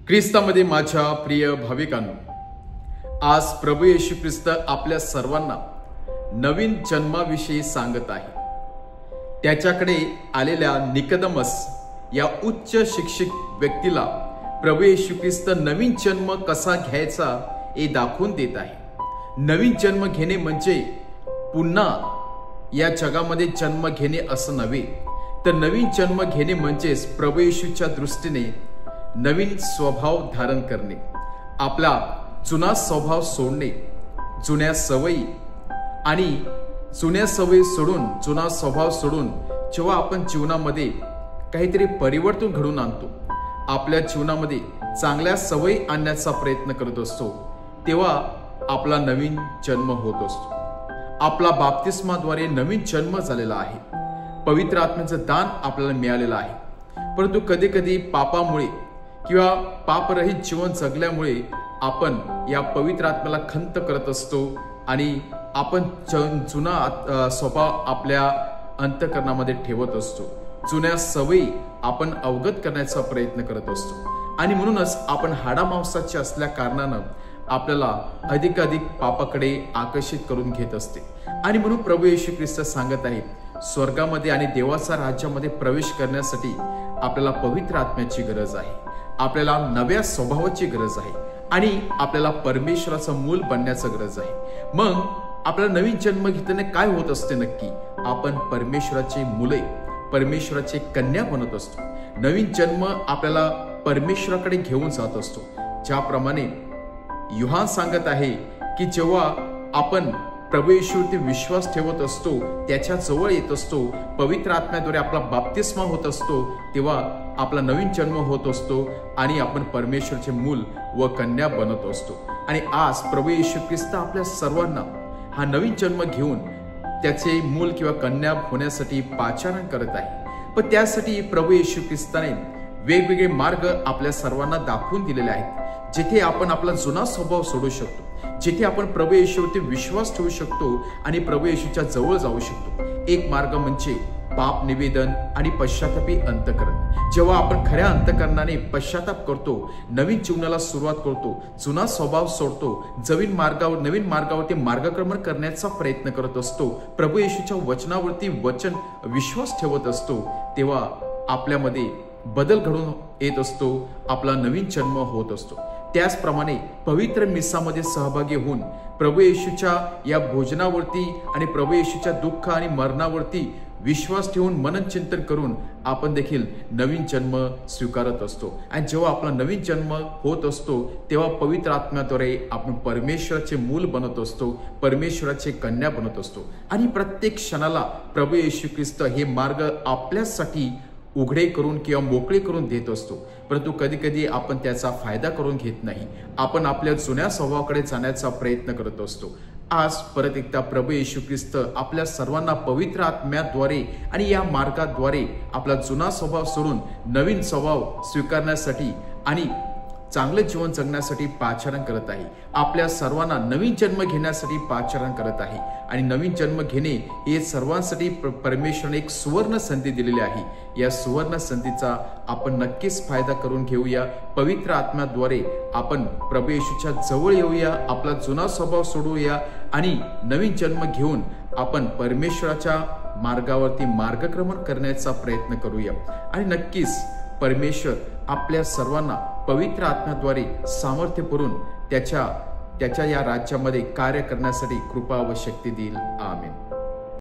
ख्रिस्तामध्ये माझ्या प्रिय भाविकांनो, आज प्रभू येशू ख्रिस्त आपल्या सर्वांना नवीन जन्माविषयी सांगत आहे। त्याच्याकडे आलेल्या निकोदेमस या उच्च शिक्षित व्यक्तीला प्रभू येशू ख्रिस्त नवीन जन्म कसा घ्यायचा हे दाखवून देत आहे। नवीन जन्म घेणे म्हणजे पुन्हा या जगामध्ये जन्म घेणे असं नव्हे, तर नवीन जन्म घेणे म्हणजेच प्रभू येशूच्या दृष्टीने नवीन स्वभाव धारण करणे, आपला जुना स्वभाव सोडणे, जुन्या सवयी आणि जुन्या सवयी सोडून जुना स्वभाव सोडून जेव्हा आपण जीवनामध्ये काहीतरी परिवर्तन घडवून आणतो, आपल्या जीवनामध्ये चांगल्या सवयी आणण्याचा प्रयत्न करत असतो, तेव्हा आपला नवीन जन्म होत असतो। आपला बाप्तिस्माद्वारे नवीन जन्म झालेला आहे, पवित्र आत्म्याचं दान आपल्याला मिळालेलं आहे। परंतु कधी कधी पापामुळे किंवा पापरहित जीवन जगल्यामुळे आपण या पवित्र आत्म्याला खंत करत असतो आणि आपण जुना स्वभाव आपल्या अंतःकरणामध्ये ठेवत असतो, जुन्या सवयी आपण अवगत करण्याचा प्रयत्न करत असतो आणि म्हणूनच आपण हाडामांसाचे असल्या कारणानं आपल्याला अधिकाधिक पापाकडे आकर्षित करून घेत असते। आणि म्हणून प्रभू येशू ख्रिस्त सांगत आहे, स्वर्गामध्ये आणि देवाच्या राज्यामध्ये प्रवेश करण्यासाठी आपल्याला पवित्र आत्म्याची गरज आहे, आपल्याला नव्या स्वभावाची गरज आहे आणि आपल्याला परमेश्वराचं मूल बनण्याची गरज आहे। मग आपल्याला नवीन जन्म घेताना काय होत असते? नक्की आपण परमेश्वराचे मुले, परमेश्वराचे कन्या बनत असतो। नवीन जन्म आपल्याला परमेश्वराकडे घेऊन जात असतो। ज्याप्रमाणे योहान सांगत आहे की जेव्हा आपण प्रभू येशूवरती विश्वास ठेवत असतो, त्याच्या जवळ येत असतो, पवित्र आत्म्याद्वारे आपला बाप्तिस्मा होत असतो, तेव्हा आपला नवीन जन्म होत असतो आणि आपण परमेश्वराचे मूल व कन्या बनत असतो। आणि आज प्रभू येशू ख्रिस्त आपल्या सर्वांना हा नवीन जन्म घेऊन त्याचे मूल किंवा कन्या होण्यासाठी पाचारण करत आहे। पण त्यासाठी प्रभू येशू ख्रिस्ताने वेगवेगळे मार्ग आपल्या सर्वांना दाखवून दिलेले आहेत, जिथे आपण आपला जुना स्वभाव सोडू शकतो, जिथे आपण प्रभू येशूवरती विश्वास ठेवू शकतो आणि प्रभू येशूच्या जवळ जाऊ शकतो। एक मार्ग म्हणजे पाप निवेदन आणि पश्चातापी अंतःकरण। जेव्हा आपण खऱ्या अंतःकरणाने पश्चाताप करतो, नवीन जीवनाला सुरुवात करतो, जुना स्वभाव सोडतो, नवीन मार्गावरती मार्गक्रमण करण्याचा प्रयत्न करत असतो, प्रभू येशूच्या वचनावरती विश्वास ठेवत असतो, तेव्हा आपल्यामध्ये बदल घडून येत असतो, आपला नवीन जन्म होत असतो। त्याचप्रमाणे पवित्र मिसामध्ये सहभागी होऊन प्रभू येशूच्या या भोजनावरती आणि प्रभू येशूच्या दुःख आणि मरणावरती विश्वास ठेवून मनन चिंतन करून आपण देखील नवीन जन्म स्वीकारत असतो। आणि जेव्हा आपला नवीन जन्म होत असतो, तेव्हा पवित्र आत्म्याद्वारे आपण परमेश्वराचे मूल बनत असतो, परमेश्वराचे कन्या बनत असतो। आणि प्रत्येक क्षणाला प्रभू येशू ख्रिस्त हे मार्ग आपल्यासाठी उघडे करून किंवा मोकळे करून देत असतो, परंतु कधी कधी आपण त्याचा फायदा करून घेत नाही, आपण आपल्या जुन्या स्वभावाकडे जाण्याचा प्रयत्न करत असतो। आज परत एकदा प्रभू येशू ख्रिस्त आपल्या सर्वांना पवित्र आत्म्याद्वारे आणि या मार्गाद्वारे आपला जुना स्वभाव सोडून नवीन स्वभाव स्वीकारण्यासाठी आणि चांगले जीवन जगण्यासाठी पाचारण करत आहे। आपल्या सर्वांना नवीन जन्म घेण्यासाठी पाचारण करत आहे आणि नवीन जन्म घेणे हे सर्वांसाठी परमेश्वराने एक सुवर्ण संधी दिलेली आहे। या सुवर्ण संधीचा आपण नक्कीच फायदा करून घेऊया। पवित्र आत्म्याद्वारे आपण प्रभू येशूच्या जवळ येऊया, आपला जुना स्वभाव सोडूया आणि नवीन जन्म घेऊन आपण परमेश्वराच्या मार्गावरती मार्गक्रमण करण्याचा प्रयत्न करूया। आणि नक्कीच परमेश्वर आपल्या सर्वांना पवित्र आत्म्याद्वारे सामर्थ्य पुरवून त्याच्या या राज्यामध्ये कार्य करण्यासाठी कृपा व शक्ती देईल। आमेन।